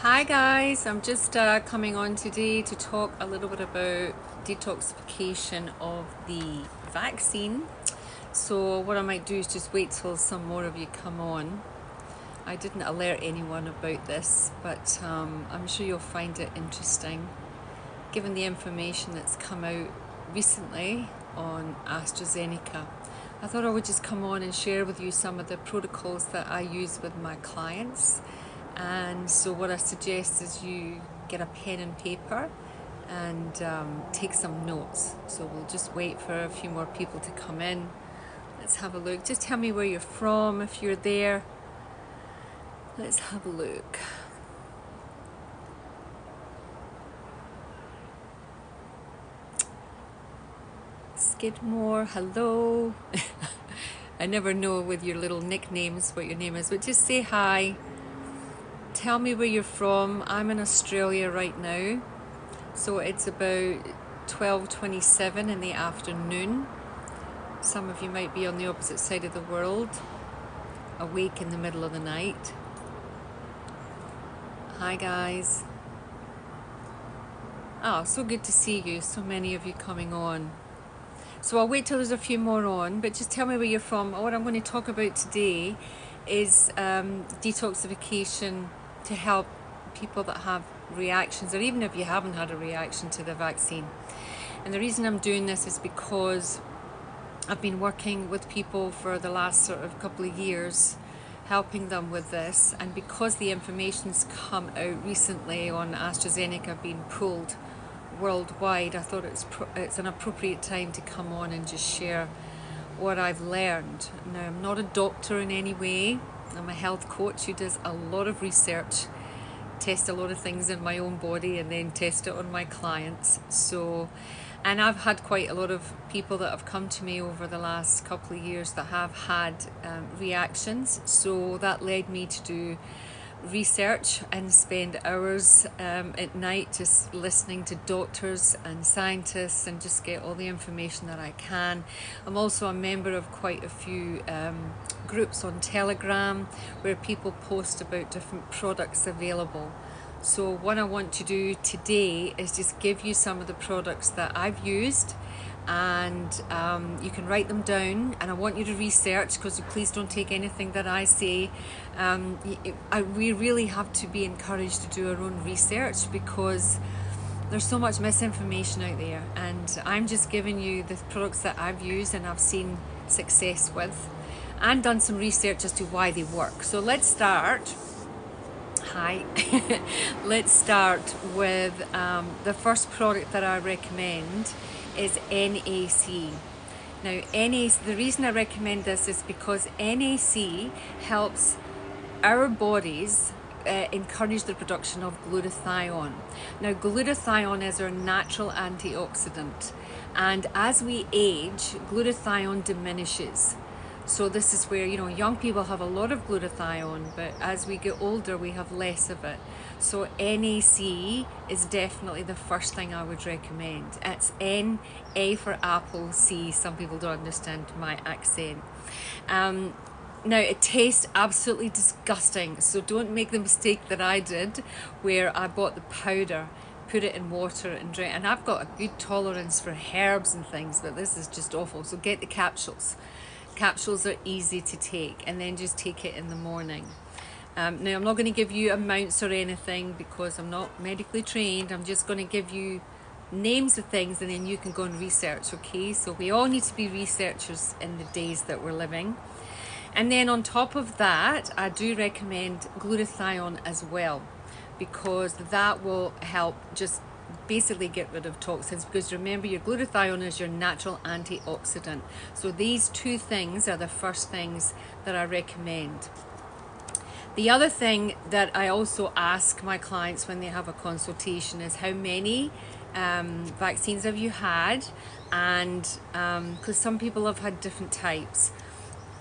Hi guys, I'm just coming on today to talk a little bit about detoxification of the vaccine. So what I might do is just wait till some more of you come on. I didn't alert anyone about this, but I'm sure you'll find it interesting given the information that's come out recently on AstraZeneca. I thought I would just come on and share with you some of the protocols that I use with my clients. And so what I suggest is you get a pen and paper and take some notes. So we'll just wait for a few more people to come in. Let's have a look. Just tell me where you're from if you're there. Let's have a look. Skidmore, hello. I never know with your little nicknames what your name is, but just say hi. Tell me where you're from. I'm in Australia right now, so it's about 12:27 in the afternoon. Some of you might be on the opposite side of the world, awake in the middle of the night. Hi guys. Oh, so good to see you, so many of you coming on. So I'll wait till there's a few more on, but just tell me where you're from. What I'm going to talk about today is detoxification to help people that have reactions, or even if you haven't had a reaction to the vaccine. And the reason I'm doing this is because I've been working with people for the last sort of couple of years, helping them with this, and because the information's come out recently on AstraZeneca being pulled worldwide, I thought it's an appropriate time to come on and just share what I've learned. Now, I'm not a doctor in any way. I'm a health coach who does a lot of research, test a lot of things in my own body and then test it on my clients. And I've had quite a lot of people that have come to me over the last couple of years that have had reactions. So that led me to do research and spend hours at night just listening to doctors and scientists and just get all the information that I can. I'm also a member of quite a few groups on Telegram where people post about different products available. So what I want to do today is just give you some of the products that I've used, and you can write them down, and I want you to research, because please don't take anything that I say. We really have to be encouraged to do our own research, because there's so much misinformation out there, and I'm just giving you the products that I've used and I've seen success with, and done some research as to why they work. So let's start. Hi. Let's start with the first product that I recommend is NAC. Now, the reason I recommend this is because NAC helps our bodies encourage the production of glutathione. Now, glutathione is our natural antioxidant, and as we age, glutathione diminishes. So this is where, young people have a lot of glutathione, but as we get older, we have less of it. So NAC is definitely the first thing I would recommend. It's N-A for apple, C. Some people don't understand my accent. Now, it tastes absolutely disgusting, so don't make the mistake that I did, where I bought the powder, put it in water and drink. And I've got a good tolerance for herbs and things, but this is just awful. So get the capsules. Capsules are easy to take, and then just take it in the morning. Now, I'm not going to give you amounts or anything because I'm not medically trained. I'm just going to give you names of things, and then you can go and research, okay? So we all need to be researchers in the days that we're living. And then on top of that, I do recommend glutathione as well, because that will help just basically get rid of toxins, because remember, your glutathione is your natural antioxidant. So these two things are the first things that I recommend. The other thing that I also ask my clients when they have a consultation is how many vaccines have you had, and because some people have had different types.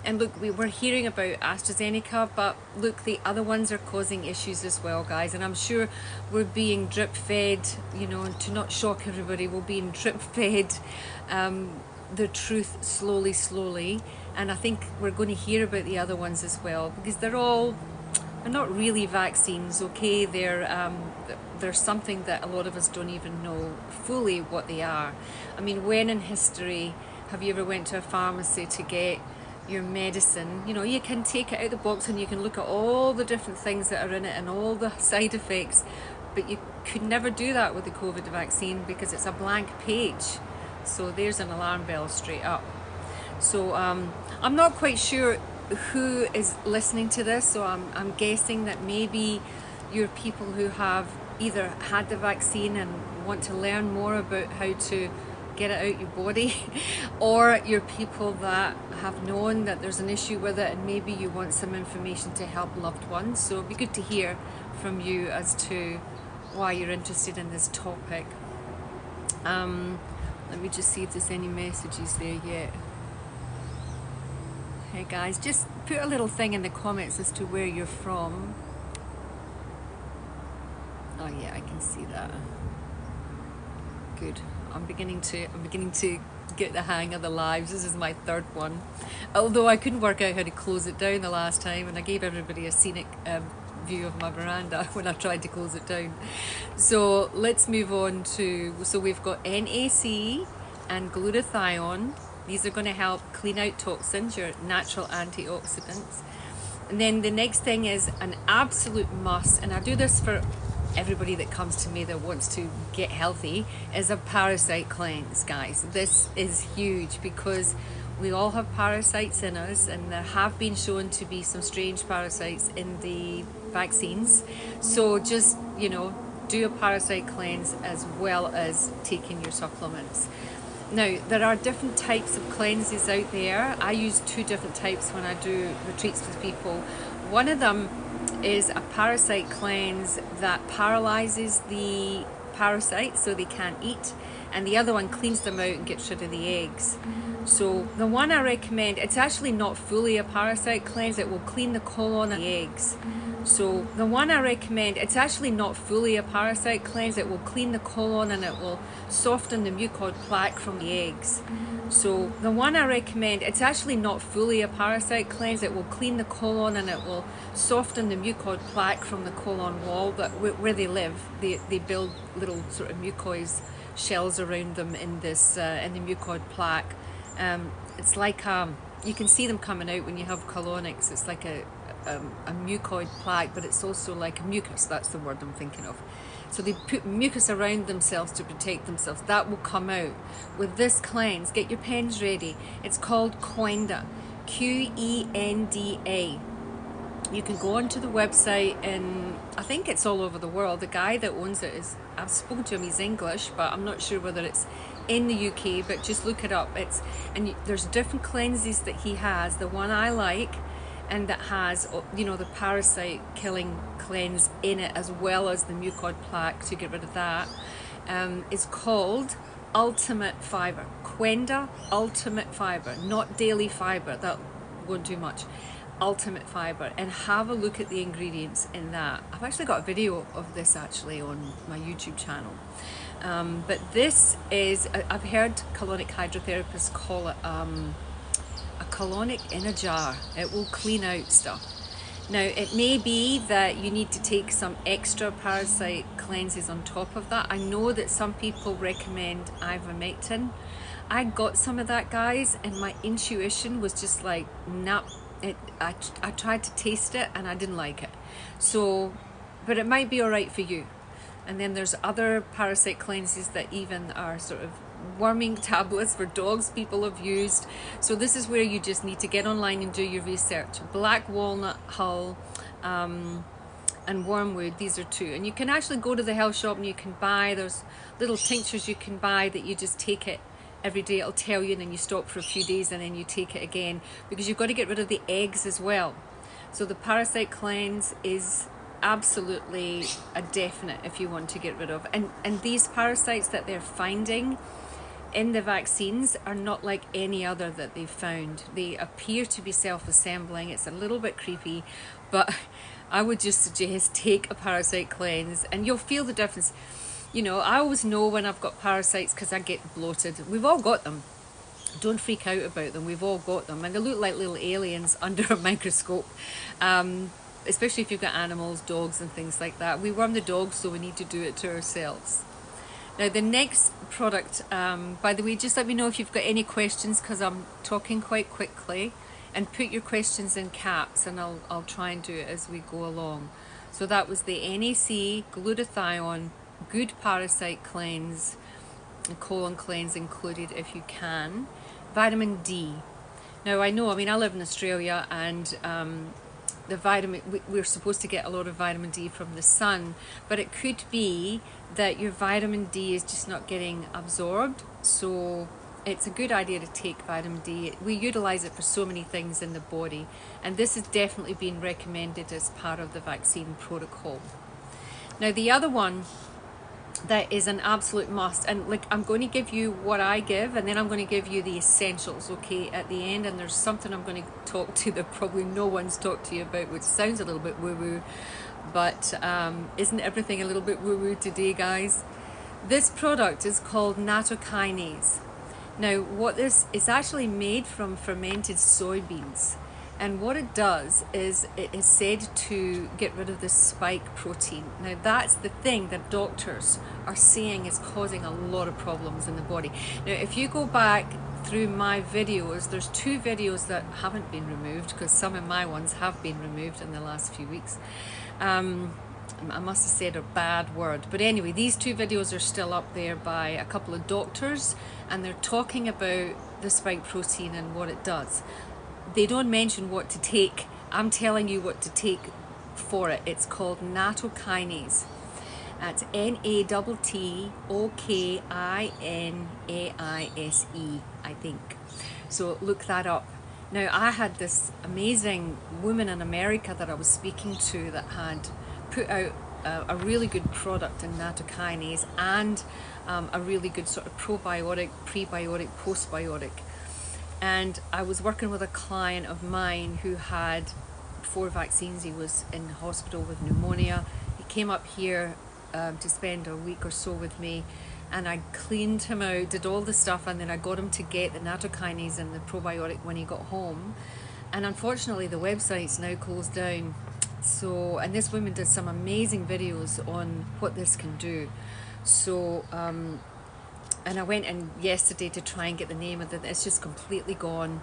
And look, we were hearing about AstraZeneca, but look, the other ones are causing issues as well, guys. And I'm sure we're being drip fed, to not shock everybody, we're being drip fed the truth slowly. And I think we're going to hear about the other ones as well, because they're all They're not really vaccines, okay? They're something that a lot of us don't even know fully what they are. I mean, when in history have you ever went to a pharmacy to get your medicine? You know, you can take it out of the box and you can look at all the different things that are in it and all the side effects, but you could never do that with the COVID vaccine because it's a blank page. So there's an alarm bell straight up. So I'm not quite sure who is listening to this, so I'm guessing that maybe you're people who have either had the vaccine and want to learn more about how to get it out your body, or you're people that have known that there's an issue with it and maybe you want some information to help loved ones. So it'd be good to hear from you as to why you're interested in this topic. Let me just see if there's any messages there yet. Hey guys, just put a little thing in the comments as to where you're from. Oh yeah, I can see that. Good. I'm beginning to get the hang of the lives. This is my third one. Although I couldn't work out how to close it down the last time, and I gave everybody a scenic view of my veranda when I tried to close it down. So let's move on to, so we've got NAC and glutathione. These are going to help clean out toxins, your natural antioxidants. And then the next thing is an absolute must, and I do this for everybody that comes to me that wants to get healthy, is a parasite cleanse, guys. This is huge because we all have parasites in us, and there have been shown to be some strange parasites in the vaccines. So just, you know, do a parasite cleanse as well as taking your supplements. Now, there are different types of cleanses out there. I use two different types when I do retreats with people. One of them is a parasite cleanse that paralyzes the parasites so they can't eat, and the other one cleans them out and gets rid of the eggs. So the one I recommend, it's actually not fully a parasite cleanse, it will clean the colon and the eggs. So the one I recommend, it's actually not fully a parasite cleanse, it will clean the colon and it will soften the mucoid plaque from the eggs. So the one I recommend, it's actually not fully a parasite cleanse, it will clean the colon and it will soften the mucoid plaque from the colon wall, that where they live. They build little sort of mucoid shells around them in this in the mucoid plaque. It's like you can see them coming out when you have colonics. It's like a mucoid plaque, but it's also like a mucus. That's the word I'm thinking of. So they put mucus around themselves to protect themselves. That will come out with this cleanse. Get your pens ready. It's called Quenda, Qenda. You can go onto the website, and I think it's all over the world. The guy that owns it is, I've spoken to him, he's English, but I'm not sure whether it's in the UK, but just look it up. There's different cleanses that he has. The one I like, and that has, you know, the parasite killing cleanse in it as well as the mucoid plaque to get rid of that, is called Ultimate Fiber. Quenda Ultimate Fiber, not Daily Fiber, that won't do much. Ultimate Fiber, and have a look at the ingredients in that. I've actually got a video of this actually on my YouTube channel. But this is, I've heard colonic hydrotherapists call it a colonic in a jar. It will clean out stuff. Now, it may be that you need to take some extra parasite cleanses on top of that. I know that some people recommend ivermectin. I got some of that, guys, and my intuition was just like, nah. I tried to taste it and I didn't like it. So, but it might be all right for you. And then there's other parasite cleanses that even are sort of worming tablets for dogs people have used. So this is where you just need to get online and do your research. Black walnut hull and wormwood, these are two. And you can actually go to the health shop and you can buy, there's little tinctures you can buy that you just take it every day. It'll tell you, and then you stop for a few days and then you take it again, because you've got to get rid of the eggs as well. So the parasite cleanse is absolutely a definite if you want to get rid of. And these parasites that they're finding in the vaccines are not like any other that they've found. They appear to be self-assembling. It's a little bit creepy, but I would just suggest take a parasite cleanse and you'll feel the difference. You know, I always know when I've got parasites because I get bloated. We've all got them. Don't freak out about them. We've all got them. And they look like little aliens under a microscope. especially if you've got animals, dogs and things like that. We worm the dogs, so we need to do it to ourselves. Now the next product, by the way, just let me know if you've got any questions, because I'm talking quite quickly, and put your questions in caps and I'll try and do it as we go along. So that was the NAC glutathione good parasite cleanse, and colon cleanse included if you can. Vitamin D. Now I live in Australia, and the vitamin, we're supposed to get a lot of vitamin D from the sun, but it could be that your vitamin D is just not getting absorbed. So it's a good idea to take vitamin D. We utilize it for so many things in the body, and this has definitely been recommended as part of the vaccine protocol. Now the other one that is an absolute must, and like, I'm going to give you what I give, and then I'm going to give you the essentials, okay, at the end. And there's something I'm going to talk to that probably no one's talked to you about, which sounds a little bit woo-woo, but isn't everything a little bit woo-woo today, guys? This product is called nattokinase. Now what this is actually made from fermented soybeans, and what it does is it is said to get rid of the spike protein. Now that's the thing that doctors are saying is causing a lot of problems in the body. Now if you go back through my videos, there's 2 videos that haven't been removed, because some of my ones have been removed in the last few weeks. I must have said a bad word, but anyway, these 2 videos are still up there by a couple of doctors, and they're talking about the spike protein and what it does. They don't mention what to take. I'm telling you what to take for it. It's called nattokinase. That's Nattokinase, I think. So look that up. Now I had this amazing woman in America that I was speaking to that had put out a really good product in nattokinase, and a really good sort of probiotic, prebiotic, postbiotic. And I was working with a client of mine who had 4 vaccines. He was in hospital with pneumonia. He came up here to spend a week or so with me, and I cleaned him out, did all the stuff, and then I got him to get the nattokinase and the probiotic when he got home. And unfortunately the website's now closed down. So, and this woman did some amazing videos on what this can do. So and I went in yesterday to try and get the name of it. It's just completely gone.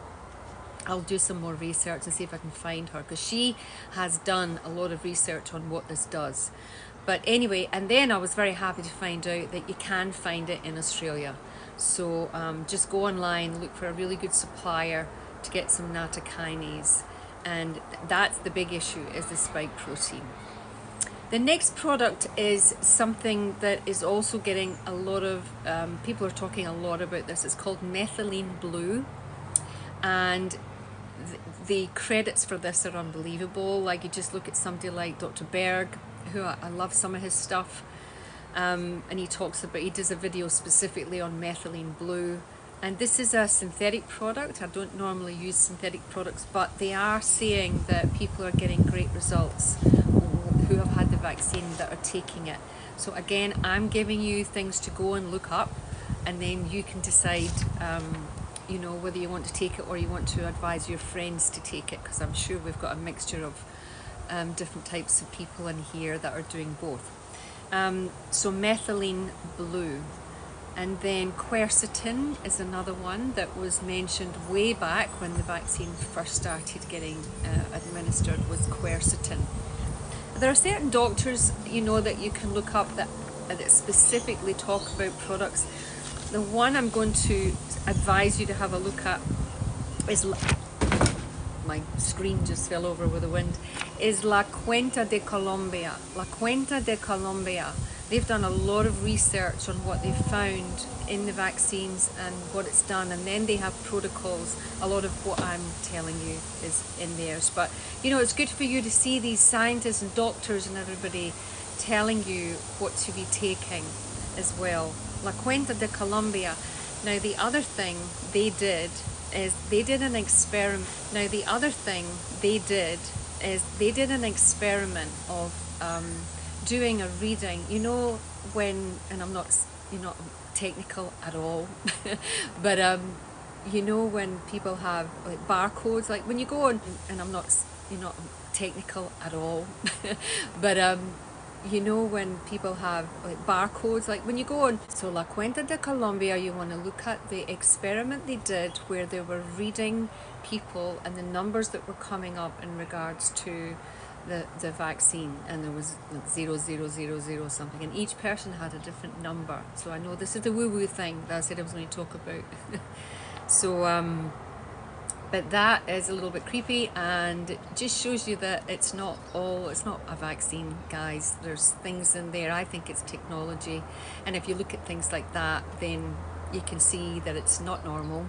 I'll do some more research and see if I can find her, because she has done a lot of research on what this does. But anyway, and then I was very happy to find out that you can find it in Australia. So just go online, look for a really good supplier to get some nattokinase, and that's the big issue, is the spike protein. The next product is something that is also getting a lot of, people are talking a lot about this. It's called methylene blue, and the credits for this are unbelievable. Like, you just look at somebody like Dr. Berg, who I love some of his stuff, and he does a video specifically on methylene blue. And this is a synthetic product. I don't normally use synthetic products, but they are saying that people are getting great results who have had the vaccine that are taking it. So again, I'm giving you things to go and look up, and then you can decide you know, whether you want to take it or you want to advise your friends to take it, because I'm sure we've got a mixture of different types of people in here that are doing both. So methylene blue. And then quercetin is another one that was mentioned way back when the vaccine first started getting administered, was quercetin. There are certain doctors, you know, that you can look up that specifically talk about products. The one I'm going to advise you to have a look at is, my screen just fell over with the wind, is La Cuenta de Colombia. La Cuenta de Colombia. They've done a lot of research on what they've found in the vaccines and what it's done, and then they have protocols. A lot of what I'm telling you is in theirs, but you know, it's good for you to see these scientists and doctors and everybody telling you what to be taking as well. La Cuenta de Colombia. Now the other thing they did is they did an experiment. Now the other thing they did is they did an experiment of doing a reading. You know, when, and I'm not, you're not technical at all, but you know, when people have like barcodes, like when you go on, and I'm not, you're not technical at all. But you know, when people have like barcodes, like when you go on, so La Cuenta de Colombia, you want to look at the experiment they did where they were reading people and the numbers that were coming up in regards to the vaccine, and there was like 0000 something, and each person had a different number. So I know this is the woo-woo thing that I said I was going to talk about. So but that is a little bit creepy, and it just shows you that it's not a vaccine, guys. There's things in there. I think it's technology, and if you look at things like that, then you can see that it's not normal.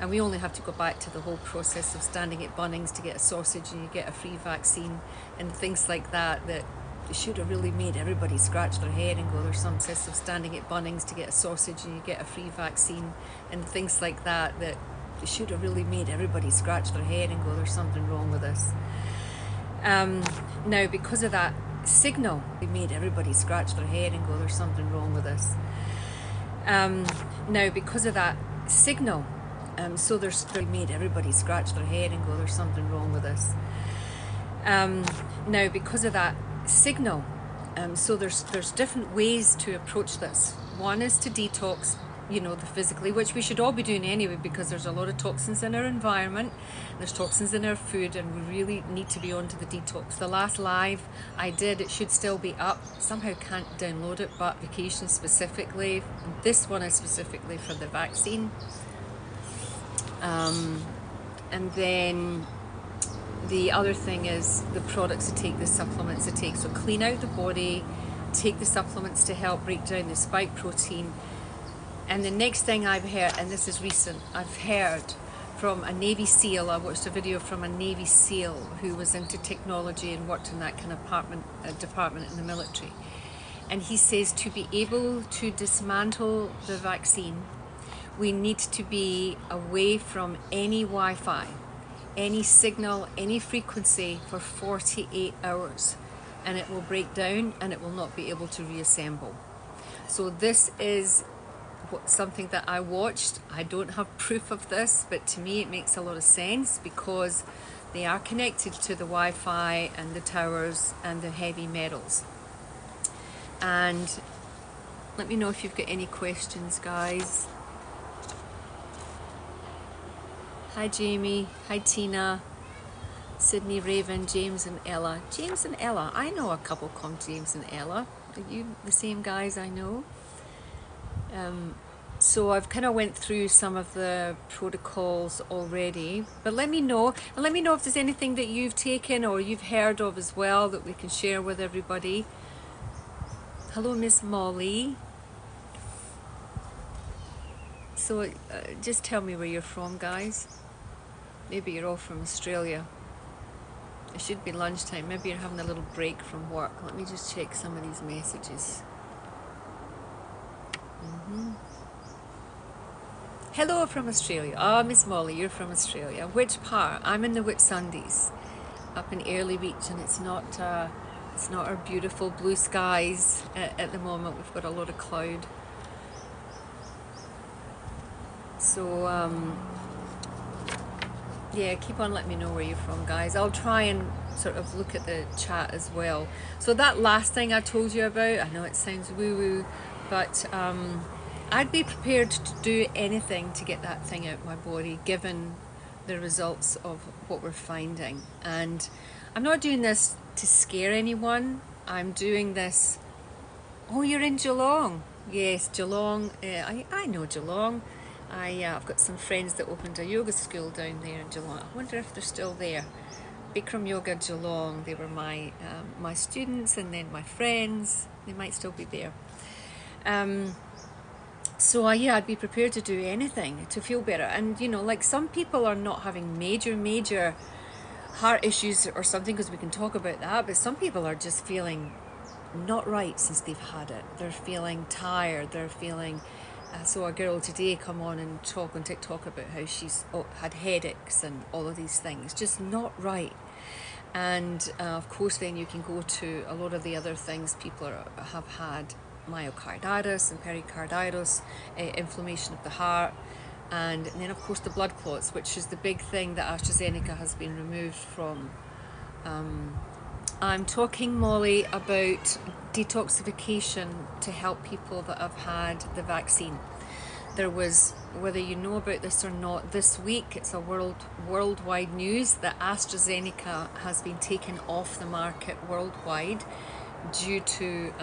And we only have to go back to the whole process of standing at Bunnings to get a sausage and you get a free vaccine and things like that, that should have really made everybody scratch their head and go, there's some sense of standing at Bunnings to get a sausage and you get a free vaccine and things like that, that should have really made everybody scratch their head and go, there's something wrong with this. Now, because of that signal, it made everybody scratch their head and go, there's something wrong with this. Now, because of that signal, so there's made everybody scratch their head and go, there's something wrong with this. Now, because of that signal, so there's different ways to approach this. One is to detox, you know, the physically, which we should all be doing anyway, because there's a lot of toxins in our environment, there's toxins in our food, and we really need to be on to the detox. The last live I did, it should still be up. Somehow can't download it, but vacation specifically. This one is specifically for the vaccine. And then the other thing is the products to take, the supplements to take. So clean out the body, take the supplements to help break down the spike protein. And the next thing I've heard, and this is recent, I've heard from a Navy SEAL. I watched a video from a Navy SEAL who was into technology and worked in that kind of department in the military. And he says to be able to dismantle the vaccine, we need to be away from any Wi-Fi, any signal, any frequency for 48 hours, and it will break down and it will not be able to reassemble. So this is something that I watched. I don't have proof of this, but to me it makes a lot of sense, because they are connected to the Wi-Fi and the towers and the heavy metals. And let me know if you've got any questions, guys. Hi Jamie, hi Tina, Sydney, Raven, James and Ella. James and Ella, I know a couple called James and Ella. Are you the same guys I know? So I've kind of went through some of the protocols already, but let me know, and let me know if there's anything that you've taken or you've heard of as well that we can share with everybody. Hello Miss Molly. So just tell me where you're from, guys. Maybe you're all from Australia. It should be lunchtime. Maybe you're having a little break from work. Let me just check some of these messages. Hello from Australia. Ah, Miss Molly, you're from Australia. Which part? I'm in the Whitsundays, up in Early Beach, and it's not our beautiful blue skies at the moment. We've got a lot of cloud. So yeah, keep on letting me know where you're from, guys. I'll try and sort of look at the chat as well. So that last thing I told you about, I know it sounds woo-woo, but I'd be prepared to do anything to get that thing out of my body, given the results of what we're finding. And I'm not doing this to scare anyone. I'm doing this... Oh, you're in Geelong. Yes, Geelong. I know Geelong. I've got some friends that opened a yoga school down there in Geelong. I wonder if they're still there. Bikram Yoga Geelong. They were my students, and then my friends. They might still be there. So yeah, I'd be prepared to do anything to feel better. And you know, like some people are not having major heart issues or something, because we can talk about that, but some people are just feeling not right since they've had it. They're feeling tired, they're feeling... I saw a girl today come on and talk on TikTok about how she's had headaches and all of these things, just not right. And of course then you can go to a lot of the other things. People have had myocarditis and pericarditis, inflammation of the heart, and then of course the blood clots, which is the big thing that AstraZeneca has been removed from I'm talking, Molly, about detoxification to help people that have had the vaccine. There was, whether you know about this or not, this week, it's a worldwide news that AstraZeneca has been taken off the market worldwide due to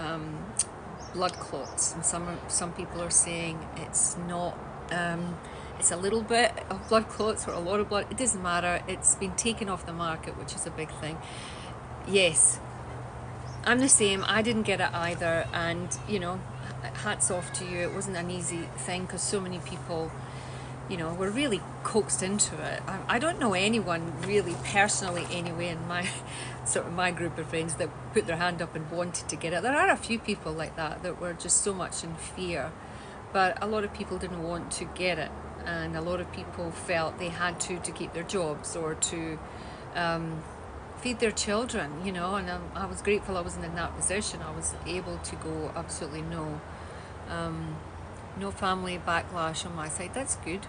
blood clots. And some people are saying it's not, it's a little bit of blood clots or a lot of blood. It doesn't matter. It's been taken off the market, which is a big thing. Yes, I'm the same. I didn't get it either, and hats off to you. It wasn't an easy thing because so many people, were really coaxed into it. I don't know anyone really personally anyway in my my group of friends that put their hand up and wanted to get it. There are a few people like that were just so much in fear, but a lot of people didn't want to get it, and a lot of people felt they had to keep their jobs or to feed their children, and I was grateful I wasn't in that position. I was able to go absolutely no family backlash on my side. That's good.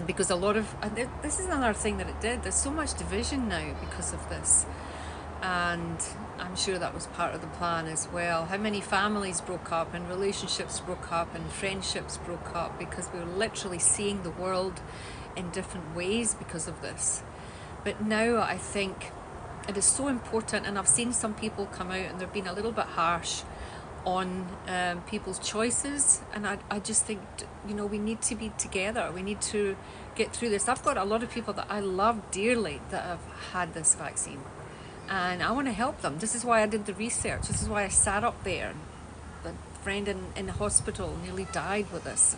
Because a lot of, this is another thing that it did, there's so much division now because of this, and I'm sure that was part of the plan as well. How many families broke up and relationships broke up and friendships broke up because we were literally seeing the world in different ways because of this. But now I think it is so important, and I've seen some people come out and they've been a little bit harsh on people's choices, and I just think, we need to be together. We need to get through this. I've got a lot of people that I love dearly that have had this vaccine, and I want to help them. This is why I did the research. This is why I sat up there. A friend in the hospital nearly died with this,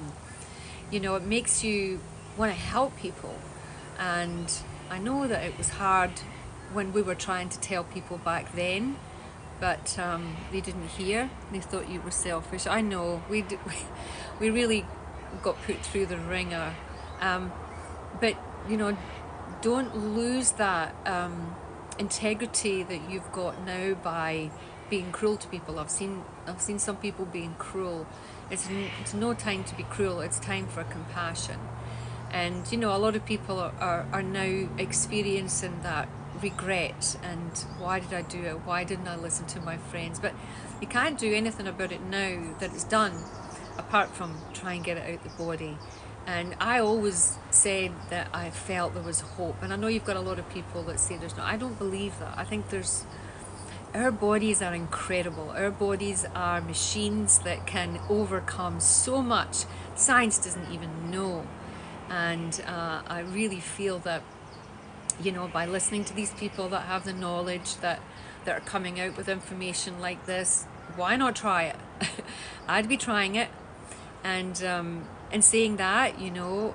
and it makes you want to help people. And I know that it was hard when we were trying to tell people back then, but they didn't hear. They thought you were selfish. I know we really got put through the ringer, but don't lose that integrity that you've got now by being cruel to people. I've seen some people being cruel. It's no time to be cruel. It's time for compassion. And a lot of people are now experiencing that regret, and why did I do it? Why didn't I listen to my friends? But you can't do anything about it now that it's done, apart from try and get it out the body. And I always said that I felt there was hope, and I know you've got a lot of people that say there's no. I don't believe that. I think our bodies are incredible. Our bodies are machines that can overcome so much science doesn't even know. And I really feel that, by listening to these people that have the knowledge, that are coming out with information like this, why not try it? I'd be trying it. And saying that, you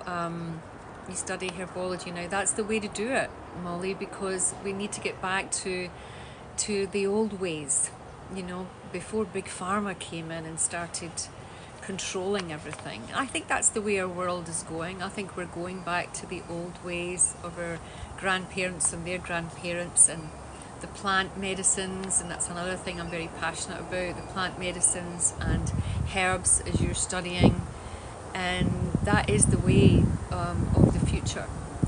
study herbology now, that's the way to do it, Molly, because we need to get back to the old ways, before Big Pharma came in and started controlling everything. I think that's the way our world is going. I think we're going back to the old ways of our grandparents and their grandparents, and the plant medicines, and that's another thing I'm very passionate about, the plant medicines and herbs as you're studying, and that is the way of the future.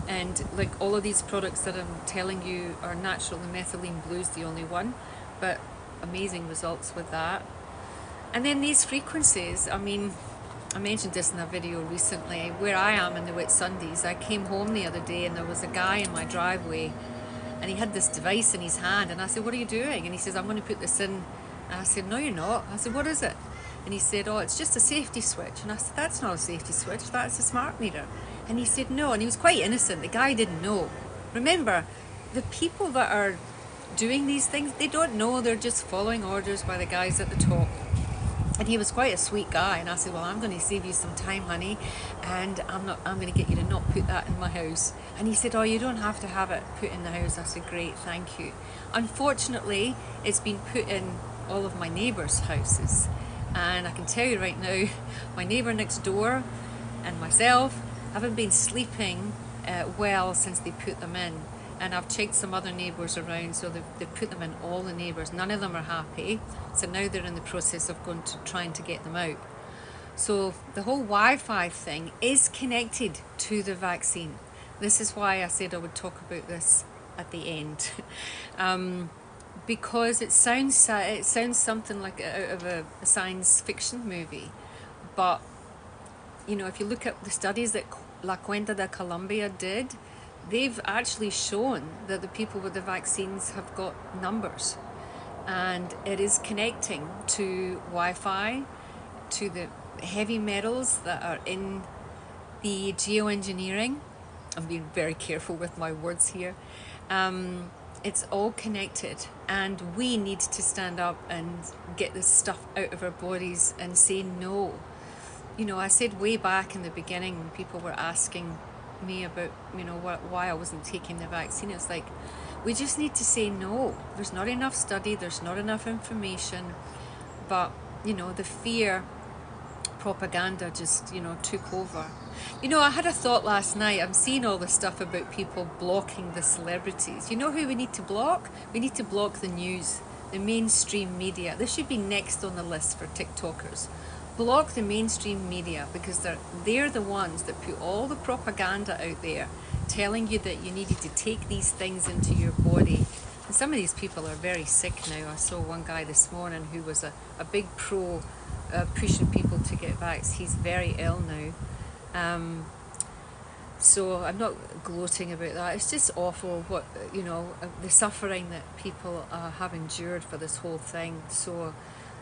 And like all of these products that I'm telling you are natural. The methylene blue is the only one, but amazing results with that. And then these frequencies, I mentioned this in a video recently, where I am in the Whitsundays. I came home the other day and there was a guy in my driveway and he had this device in his hand, and I said, what are you doing? And he says, I'm going to put this in. And I said, no, you're not. I said, what is it? And he said, oh, it's just a safety switch. And I said, that's not a safety switch, that's a smart meter. And he said, no. And he was quite innocent. The guy didn't know. Remember, the people that are doing these things, they don't know. They're just following orders by the guys at the top. And he was quite a sweet guy, and I said, well, I'm going to save you some time, honey, and I'm going to get you to not put that in my house. And he said, oh, you don't have to have it put in the house. I said, great, thank you. Unfortunately, it's been put in all of my neighbours' houses, and I can tell you right now, my neighbour next door and myself haven't been sleeping well since they put them in. And I've checked some other neighbours around, so they've put them in, all the neighbours. None of them are happy, so now they're in the process of trying to get them out. So the whole Wi-Fi thing is connected to the vaccine. This is why I said I would talk about this at the end. Because it sounds something like out of a science fiction movie, but you know, if you look at the studies that La Cuenca de Colombia did, they've actually shown that the people with the vaccines have got numbers, and it is connecting to Wi-Fi, to the heavy metals that are in the geoengineering. I'm being very careful with my words here. It's all connected, and we need to stand up and get this stuff out of our bodies and say no. You know, I said way back in the beginning when people were asking me about, you know, why I wasn't taking the vaccine, it's like, we just need to say no. There's not enough study, there's not enough information, but, you know, the fear propaganda just, you know, took over. You know, I had a thought last night. I'm seeing all this stuff about people blocking the celebrities. You know who we need to block? We need to block the news, the mainstream media. This should be next on the list for TikTokers. Block the mainstream media, because they're the ones that put all the propaganda out there telling you that you needed to take these things into your body. And some of these people are very sick now. I saw one guy this morning who was a big pro pushing people to get vaxxed. He's very ill now. So I'm not gloating about that. It's just awful what, you know, the suffering that people have endured for this whole thing. So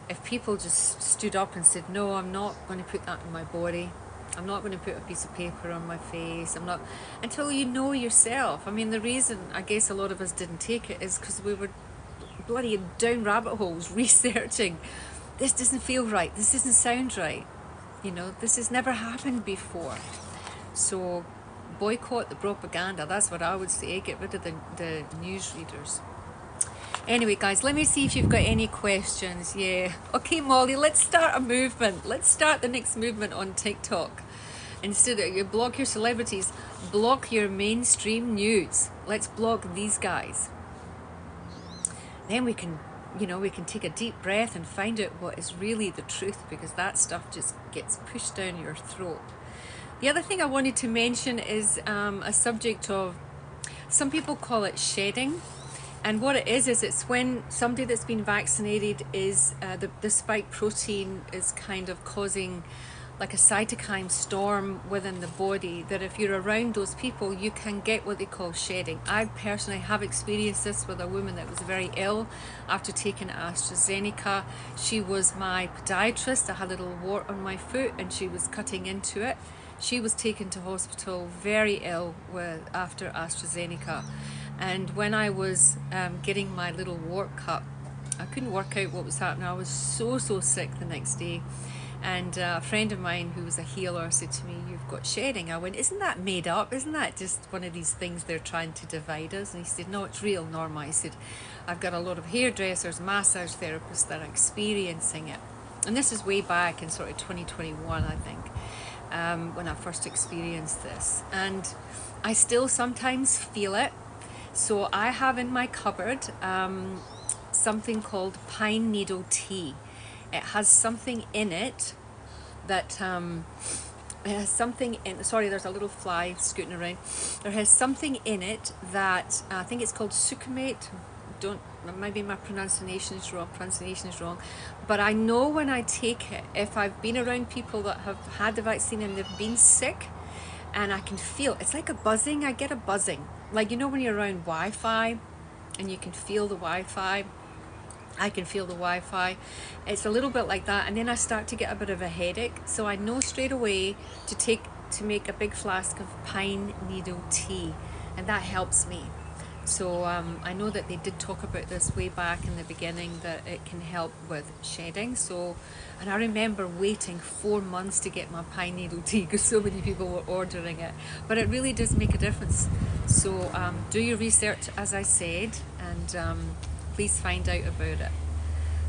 if people just stood up and said, no, I'm not going to put that in my body, I'm not going to put a piece of paper on my face, I'm not, until you know yourself. I mean, the reason I guess a lot of us didn't take it is because we were bloody down rabbit holes researching. This doesn't feel right, this doesn't sound right, you know, this has never happened before. So boycott the propaganda, that's what I would say. Get rid of the newsreaders. Anyway, guys, let me see if you've got any questions. Yeah. Okay, Molly, let's start a movement. Let's start the next movement on TikTok. Instead of you block your celebrities, block your mainstream news. Let's block these guys. Then we can, you know, we can take a deep breath and find out what is really the truth, because that stuff just gets pushed down your throat. The other thing I wanted to mention is a subject of, some people call it shedding. And what it is it's when somebody that's been vaccinated is, the spike protein is kind of causing like a cytokine storm within the body, that if you're around those people, you can get what they call shedding. I personally have experienced this with a woman that was very ill after taking AstraZeneca. She was my podiatrist. I had a little wart on my foot and she was cutting into it. She was taken to hospital very ill after AstraZeneca. And when I was getting my little wart cut, I couldn't work out what was happening. I was so sick the next day. And a friend of mine who was a healer said to me, "You've got shedding." I went, "Isn't that made up? Isn't that just one of these things they're trying to divide us?" And he said, "No, it's real, Norma." He said, "I've got a lot of hairdressers, massage therapists that are experiencing it." And this is way back in sort of 2021, I think, when I first experienced this. And I still sometimes feel it. So I have in my cupboard something called pine needle tea. It has something in it that it has something in, sorry, there's a little fly scooting around. There has something in it that I think it's called succinate. Maybe my pronunciation is wrong, but I know when I take it, if I've been around people that have had the vaccine and they've been sick, and I can feel, it's like a buzzing, I get a buzzing. Like, you know when you're around Wi-Fi and you can feel the Wi-Fi, I can feel the Wi-Fi. It's a little bit like that, and then I start to get a bit of a headache. So I know straight away to make a big flask of pine needle tea, and that helps me. So I know that they did talk about this way back in the beginning, that it can help with shedding. So, and I remember waiting 4 months to get my pine needle tea because so many people were ordering it. But it really does make a difference. So do your research, as I said, and please find out about it.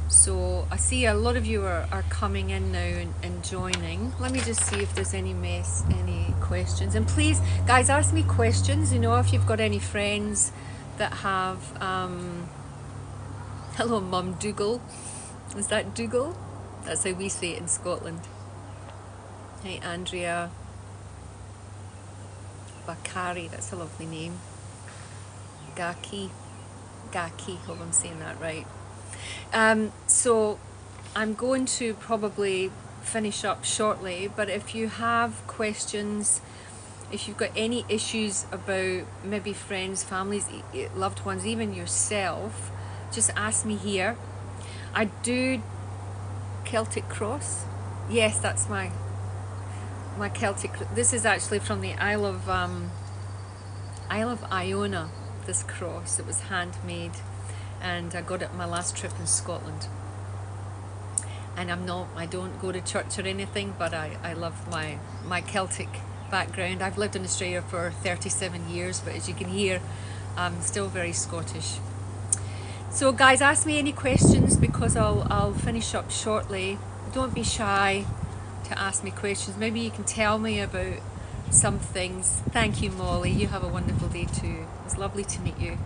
So I see a lot of you are coming in now and joining. Let me just see if there's any questions. And please, guys, ask me questions. You know, if you've got any friends that have, hello, Mum Dougal. Is that Dougal? That's how we say it in Scotland. Hey, Andrea. Bakari, that's a lovely name. Gaki, hope I'm saying that right. So I'm going to probably finish up shortly, but if you have questions, if you've got any issues about maybe friends, families, loved ones, even yourself, just ask me here. I do Celtic cross. Yes, that's my Celtic. This is actually from the Isle of Iona. This cross, it was handmade, and I got it on my last trip in Scotland. And I don't go to church or anything, but I love my Celtic background. I've lived in Australia for 37 years, but as you can hear, I'm still very Scottish. So guys, ask me any questions because I'll finish up shortly. Don't be shy to ask me questions. Maybe you can tell me about some things. Thank you, Molly. You have a wonderful day too. It was lovely to meet you.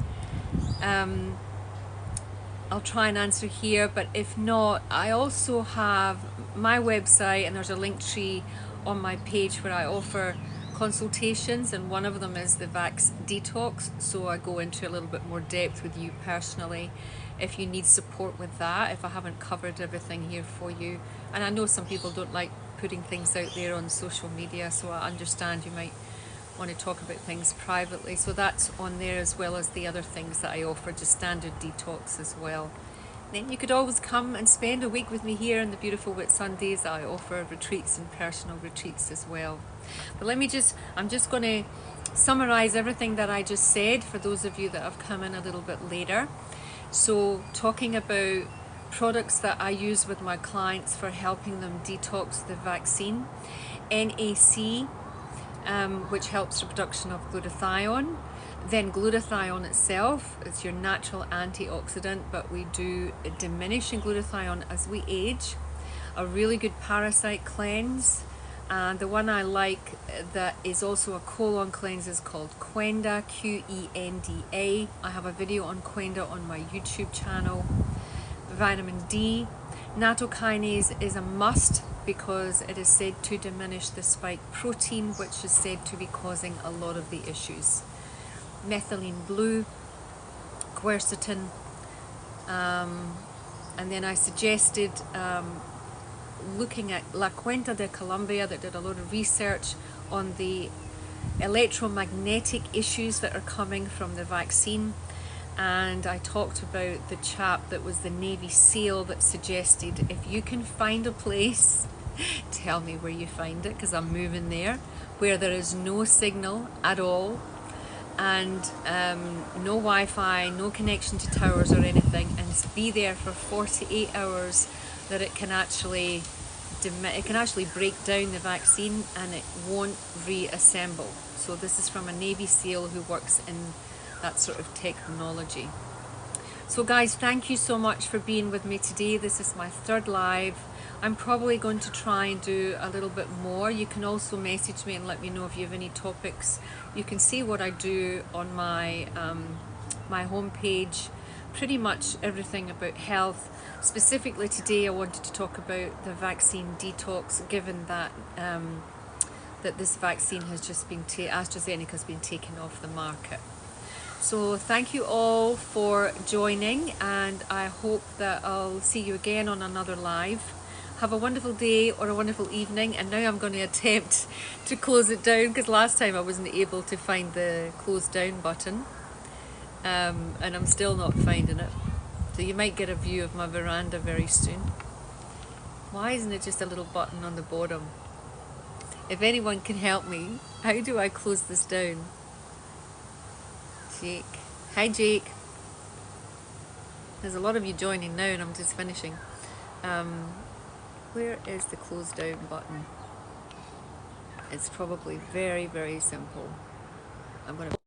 I'll try and answer here, but if not, I also have my website, and there's a link tree on my page where I offer consultations, and one of them is the Vax Detox, so I go into a little bit more depth with you personally if you need support with that, if I haven't covered everything here for you. And I know some people don't like putting things out there on social media, so I understand you might want to talk about things privately, so that's on there, as well as the other things that I offer, just standard detox as well. Then you could always come and spend a week with me here on the beautiful Whitsundays. I offer retreats and personal retreats as well. But I'm just going to summarize everything that I just said for those of you that have come in a little bit later. So talking about products that I use with my clients for helping them detox the vaccine, NAC, which helps the production of glutathione. Then glutathione itself, it's your natural antioxidant, but we do diminish in glutathione as we age. A really good parasite cleanse, and the one I like that is also a colon cleanse is called Quenda, Qenda. I have a video on Quenda on my YouTube channel. Vitamin D, nattokinase is a must because it is said to diminish the spike protein, which is said to be causing a lot of the issues. Methylene blue, quercetin, and then I suggested looking at La Cuenca de Colombia, that did a lot of research on the electromagnetic issues that are coming from the vaccine. And I talked about the chap that was the Navy SEAL that suggested, if you can find a place, tell me where you find it, because I'm moving there, where there is no signal at all, and no Wi-Fi, no connection to towers or anything, and be there for 48 hours, that it can actually break down the vaccine and it won't reassemble. So this is from a Navy SEAL who works in that sort of technology. So guys, thank you so much for being with me today. This is my third live. I'm probably going to try and do a little bit more. You can also message me and let me know if you have any topics. You can see what I do on my my homepage, pretty much everything about health. Specifically today I wanted to talk about the vaccine detox, given that that this vaccine has just been AstraZeneca has been taken off the market. So thank you all for joining, and I hope that I'll see you again on another live. Have a wonderful day or a wonderful evening. And now I'm going to attempt to close it down, because last time I wasn't able to find the close down button, and I'm still not finding it. So you might get a view of my veranda very soon. Why isn't it just a little button on the bottom? If anyone can help me, how do I close this down? Jake. Hi Jake. There's a lot of you joining now and I'm just finishing. Where is the close down button? It's probably very, very simple. I'm going to